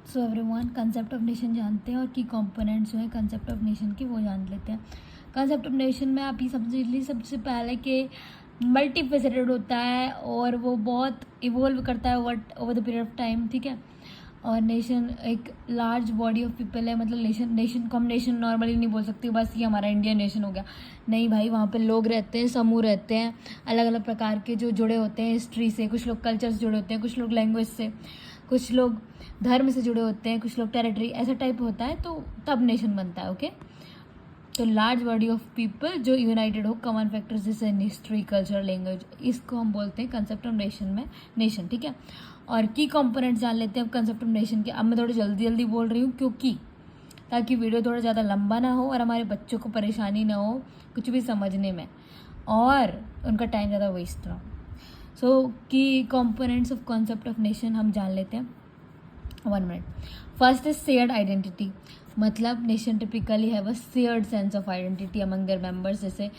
So everyone concept of nation जानते हैं और की कंपोनेंट्स जो है कंसेप्ट ऑफ नेशन की वो जान लेते हैं। कंसेप्ट ऑफ नेशन में आप ये समझ लीजिए सबसे पहले कि मल्टी फेसेटेड होता है और वो बहुत इवोल्व करता है over the period of time, ठीक है। और नेशन एक लार्ज बॉडी ऑफ पीपल है, मतलब नेशन को हम नेशन नॉर्मली नहीं बोल सकते बस ये हमारा इंडियन नेशन हो गया, नहीं भाई। वहाँ पे लोग रहते हैं, समूह रहते हैं, अलग अलग प्रकार के जो जुड़े होते हैं हिस्ट्री से, कुछ लोग कल्चर से जुड़े होते हैं, कुछ लोग लैंग्वेज से, कुछ लोग धर्म से जुड़े होते हैं, कुछ लोग टेरिटरी, ऐसा टाइप होता है, तो तब नेशन बनता है। ओके, तो लार्ज बॉडी ऑफ पीपल जो यूनाइटेड हो, कॉमन फैक्टर्स जैसे हिस्ट्री, कल्चर, लैंग्वेज, इसको हम बोलते हैं कंसेप्ट ऑफ नेशन में नेशन, ठीक है। और की कंपोनेंट्स जान लेते हैं अब कंसेप्ट ऑफ नेशन के। अब मैं थोड़ी जल्दी जल्दी बोल रही हूँ क्योंकि ताकि वीडियो थोड़ा ज़्यादा लंबा ना हो और हमारे बच्चों को परेशानी ना हो कुछ भी समझने में और उनका टाइम ज़्यादा वेस्ट ना हो। सो की components of concept of nation हम जान लेते हैं। 1 minute. First is shared identity, मतलब nation typically have a shared sense of identity among their members. जैसे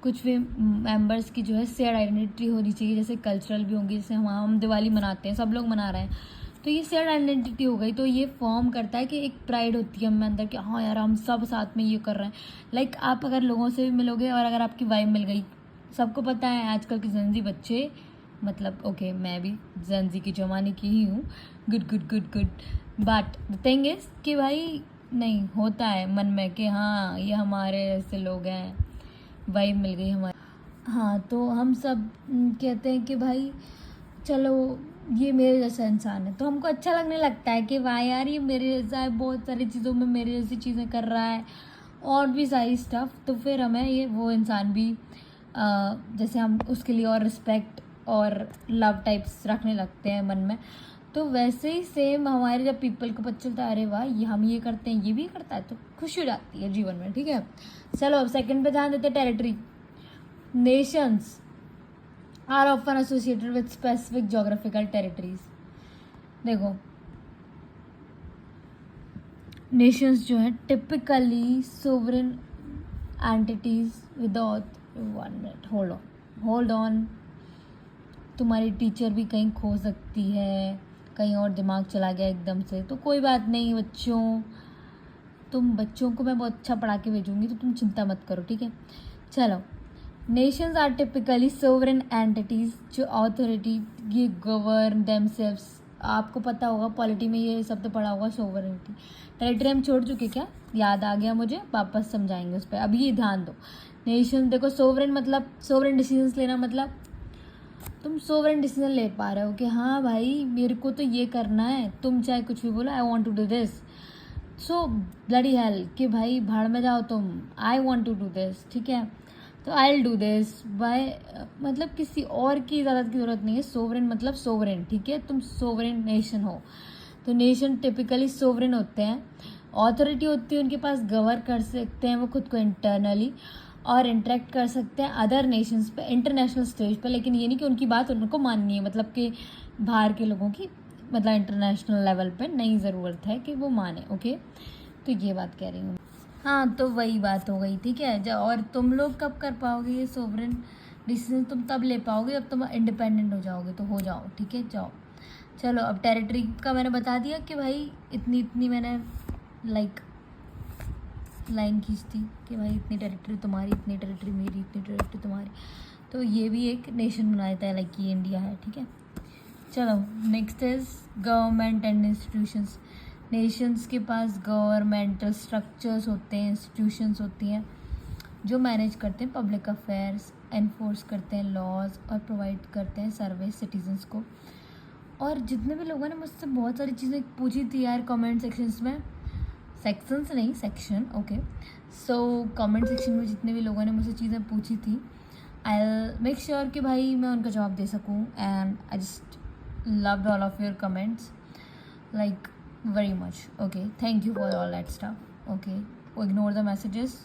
कुछ भी मेंबर्स की जो है शेयर्ड आइडेंटिटी होनी चाहिए, जैसे कल्चरल भी होंगी, जैसे हम दिवाली मनाते हैं, सब लोग मना रहे हैं, तो ये शेयर्ड आइडेंटिटी हो गई। तो ये फॉर्म करता है कि एक प्राइड होती है हमें अंदर कि हाँ यार हम सब साथ में ये कर रहे हैं। लाइक आप अगर लोगों से भी मिलोगे और अगर आपकी वाइब मिल गई, सबको पता है आजकल के जेनजी बच्चे, मतलब ओके मैं भी जेनजी की जमाने की ही हूँ, good good good good, but the thing is कि भाई नहीं होता है मन में कि हाँ ये हमारे ऐसे लोग हैं, वाइब मिल गई हमारी। हाँ, तो हम सब कहते हैं कि भाई चलो ये मेरे जैसा इंसान है, तो हमको अच्छा लगने लगता है कि वाह यार ये मेरे जैसा है, बहुत सारी चीज़ों में मेरे जैसी चीज़ें कर रहा है और भी सारी स्टफ, तो फिर हमें ये वो इंसान भी जैसे हम उसके लिए और रिस्पेक्ट और लव टाइप्स रखने लगते हैं मन में। तो वैसे ही सेम हमारे जब पीपल को पता चलता है अरे वाह ये हम ये करते हैं, ये भी करता है, तो खुशी हो जाती है जीवन में, ठीक है। चलो अब सेकंड पे ध्यान देते हैं, territory. Nations are often associated with specific geographical territories. देखो नेशंस जो है typically sovereign entities without, 1 minute, hold on, तुम्हारी टीचर भी कहीं खो सकती है, कहीं और दिमाग चला गया एकदम से, तो कोई बात नहीं बच्चों, तुम बच्चों को मैं बहुत अच्छा पढ़ा के भेजूंगी, तो तुम चिंता मत करो, ठीक है। चलो, nations are typically sovereign entities जो अथॉरिटी ये गवर्न देमसेल्व्स। आपको पता होगा पॉलिटी में ये शब्द पढ़ा होगा सोवरेनिटी। टेरिटरी हम छोड़ चुके क्या, याद आ गया मुझे, वापस समझाएंगे उस पर, अभी ये ध्यान दो। नेशन देखो, सोवरेन मतलब सोवरेन डिसीजंस लेना, मतलब तुम सोवरेन डिसीजन ले पा रहे हो कि हाँ भाई मेरे को तो ये करना है, तुम चाहे कुछ भी बोलो, I want to do this, so bloody hell कि भाई भाड़ में जाओ तुम, I want to do this, ठीक है, तो I will do this by, मतलब किसी और की इजाज़त की ज़रूरत नहीं है। सोवरेन मतलब सोवरेन, ठीक है, तुम सोवरेन नेशन हो। तो नेशन टिपिकली सोवरेन होते हैं, ऑथोरिटी होती है उनके पास, गवर्न कर सकते हैं वो खुद को इंटरनली और इंटरेक्ट कर सकते हैं अदर नेशंस पे इंटरनेशनल स्टेज पे, लेकिन ये नहीं कि उनकी बात उनको माननी है, मतलब कि बाहर के लोगों की, मतलब इंटरनेशनल लेवल पे नहीं ज़रूरत है कि वो माने। ओके, तो ये बात कह रही हूँ। हाँ, तो वही बात हो गई, ठीक है। और तुम लोग कब कर पाओगे ये सोवरेन डिसीजन, तुम तब ले पाओगे जब तुम इंडिपेंडेंट हो जाओगे, तो हो जाओ, ठीक है, जाओ। चलो अब टेरिटरी का मैंने बता दिया कि भाई इतनी इतनी मैंने लाइक लाइन खींच दी कि भाई इतनी टेरिटरी तुम्हारी, इतनी टेरिटरी मेरी, इतनी टेरिटरी तुम्हारी, तो ये भी एक नेशन बना देता है, लाइक ये इंडिया है, ठीक है। चलो next is government and institutions. Nations के पास गवर्नमेंटल स्ट्रक्चर्स होते हैं, इंस्टीट्यूशंस होती हैं जो मैनेज करते हैं पब्लिक अफेयर्स, एनफोर्स करते हैं लॉज और प्रोवाइड करते हैं सर्विस सिटीजन्स को। और जितने भी लोगों ने मुझसे बहुत सारी चीज़ें पूछी थी यार कमेंट सेक्शंस में, सेक्शंस नहीं section, okay, so comment section में जितने भी लोगों ने मुझसे चीज़ें पूछी थी, आई विल मेक श्योर कि भाई मैं उनका जवाब दे सकूँ। And I just loved all of your comments like very much. Okay, thank you for all that stuff. Okay, ignore the messages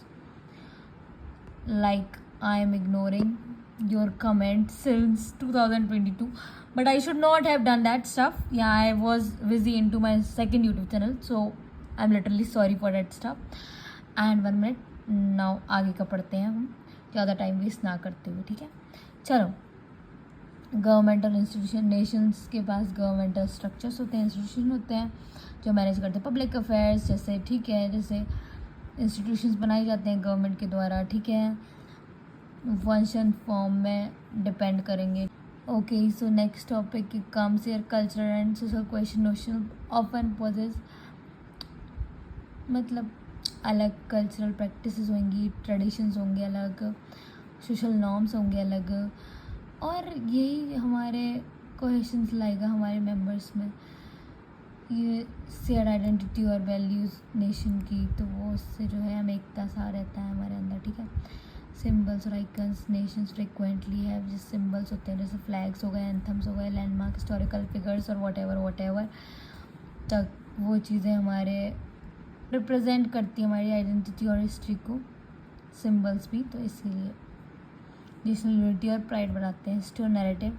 like I am ignoring your comments since 2022, but I should not have done that stuff. Yeah, I was busy into my second YouTube channel, so I'm literally sorry for that stuff. And 1 minute now, आगे का पढ़ते हैं हम, ज़्यादा time waste ना करते हुए, ठीक है। चलो, गवर्नमेंटल इंस्टीट्यूशन, नेशंस के पास गवर्नमेंटल स्ट्रक्चर्स होते हैं, इंस्टीट्यूशन होते हैं जो मैनेज करते हैं पब्लिक अफेयर्स, जैसे ठीक है, जैसे इंस्टीट्यूशंस बनाए जाते हैं गवर्नमेंट के द्वारा, ठीक है, फंक्शन फॉर्म में डिपेंड करेंगे। Okay, so next topic comes here cultural and social question notion often poses, मतलब अलग कल्चरल प्रैक्टिसेस होंगी, ट्रेडिशंस होंगे अलग, सोशल नॉर्म्स होंगे अलग, और यही हमारे कोहेशंस लाएगा हमारे मेंबर्स में, ये शेयर आइडेंटिटी और वैल्यूज़ नेशन की, तो वो उससे जो है हमें एकता सा रहता है हमारे अंदर, ठीक है। सिम्बल्स और आइकन्स नेशंस फ्रिक्वेंटली है, जैसे सिम्बल्स होते हैं जैसे फ्लैग्स हो गए, एंथम्स हो गए, लैंडमार्क, हिस्टोरिकल फिगर्स और वट एवर तक, वो चीज़ें हमारे रिप्रेजेंट करती है हमारी आइडेंटिटी और हिस्ट्री को, सिम्बल्स भी, तो इसीलिए नेशनल यूनिटी और प्राइड बढ़ाते हैं। हिस्ट्री और narrative,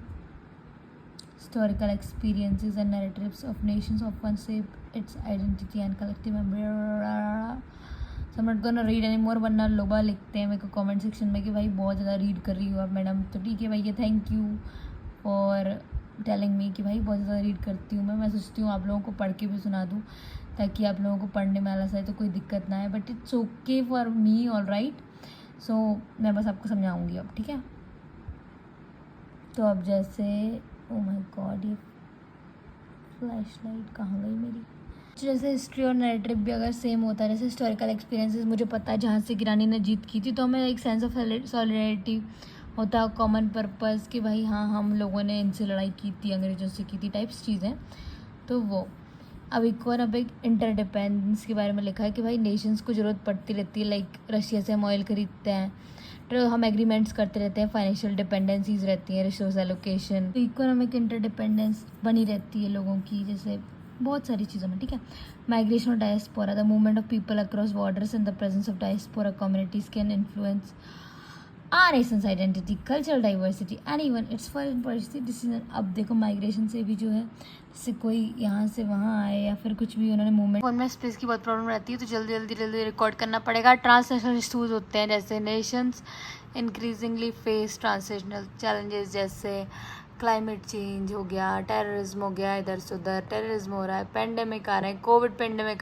historical experiences and narratives of nations often shape its identity and collective memory. So I'm not gonna read anymore, वरना लोबा लिखते हैं मेरे को कमेंट सेक्शन में कि भाई बहुत ज़्यादा रीड कर रही हो आप मैडम, तो ठीक है भैया, thank you for telling me कि भाई बहुत ज़्यादा रीड करती हूँ मैं सोचती हूँ आप लोगों को पढ़ के भी सुना दूँ ताकि आप लोगों को पढ़ने में आलस आए तो कोई दिक्कत ना है, but it's okay for me, all right. So मैं बस आपको समझाऊँगी अब, ठीक है। तो अब जैसे ओ माय गॉड, ये फ्लैश लाइट कहाँ गई मेरी। जैसे हिस्ट्री और नैरेटिव भी अगर सेम होता है, जैसे हिस्टोरिकल एक्सपीरियंसेस मुझे पता है जहाँ से गिरानी ने जीत की थी, तो हमें एक सेंस ऑफ सॉलिडरिटी होता है, कॉमन पर्पस कि भाई हाँ हम लोगों ने इनसे लड़ाई की थी, अंग्रेजों से की थी, टाइप्स चीज़ें, तो वो। अब एक और अब एक इंटरडिपेंडेंस के बारे में लिखा है कि भाई नेशंस को ज़रूरत पड़ती रहती है, लाइक रशिया से हम ऑयल खरीदते हैं, तो हम एग्रीमेंट्स करते रहते हैं, फाइनेंशियल डिपेंडेंसीज रहती हैं, रिसोर्स एलोकेशन, इकोनॉमिक इंटरडिपेंडेंस बनी रहती है लोगों की, जैसे बहुत सारी चीज़ों में, ठीक है। माइग्रेशन और diaspora, the movement of people across borders and the presence of diaspora communities can influence our nations identity, cultural diversity and even its foreign policy decision. अब देखो माइग्रेशन से भी जो है, जैसे कोई यहाँ से वहाँ आए या फिर कुछ भी उन्होंने मूवमेंट, फोन में स्पेस की बहुत प्रॉब्लम रहती है तो जल्दी रिकॉर्ड करना पड़ेगा। ट्रांसनेशनल इशूज़ होते हैं, जैसे Nations increasingly face transnational challenges, जैसे क्लाइमेट चेंज हो गया, टेररिज्म हो गया, इधर से उधर टेररिज्म हो रहा है, पेंडेमिक आ रहे हैं, कोविड पेंडेमिक